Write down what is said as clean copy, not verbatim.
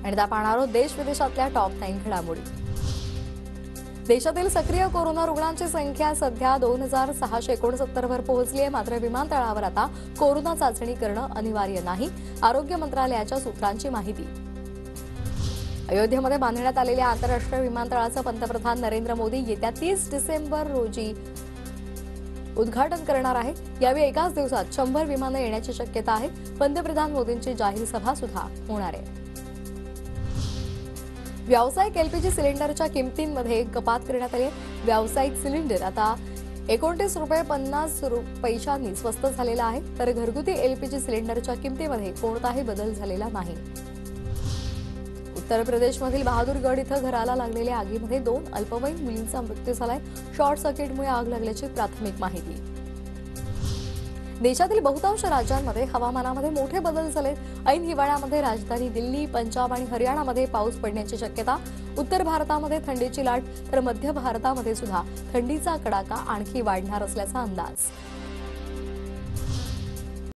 आणि त्या पाहणार आहोत देश विदेशातल्या टॉप 9 घडामोडी। देशातील सक्रिय कोरोना रुग्णांची संख्या सध्या 2669 वर पोहोचली आहे। मात्र विमानतळावर आता कोरोना चाचणी करणं अनिवार्य नाही, आरोग्य मंत्रालयाच्या सूत्रांची माहिती। अयोध्येमध्ये बांधण्यात आलेल्या आंतरराष्ट्रीय विमानतळाचं पंतप्रधान नरेंद्र मोदी येत्या 30 डिसेंबर रोजी उद्घाटन करणार आहे। यावेळी एकाच दिवसात 100 विमानं येण्याची शक्यता आहे। पंतप्रधान मोदींची जाहीर सभा सुद्धा होणार आहे। व्यावसायिक एलपीजी सिलेंडरच्या किमतींमध्ये कपात करण्यात आली आहे। व्यावसायिक सिलेंडर आता 29 रुपये 50 पैशांनी स्वस्त झालेला आहे, तर घरगुती एलपीजी सिलेंडरच्या किमतीमध्ये कोणताही बदल झालेला नाही। उत्तर प्रदेशमधील बहादुरगड इथं घराला लागलेल्या आगीमध्ये 2 अल्पवयीन मुलींचा मृत्यू झालाय। शॉर्ट सर्किटमुळे आग लागल्याची प्राथमिक माहिती। देशातील बहुतांश राज्यांमध्ये हवामानामध्ये मोठे बदल झाले। ऐन हिवाळ्यामध्ये राजधानी दिल्ली, पंजाब आणि हरियाणामध्ये पाऊस पडण्याची शक्यता। उत्तर भारतामध्ये थंडीची लाट, तर मध्य भारतामध्ये सुद्धा थंडीचा कडाका आणखी वाढणार असल्याचा अंदाज।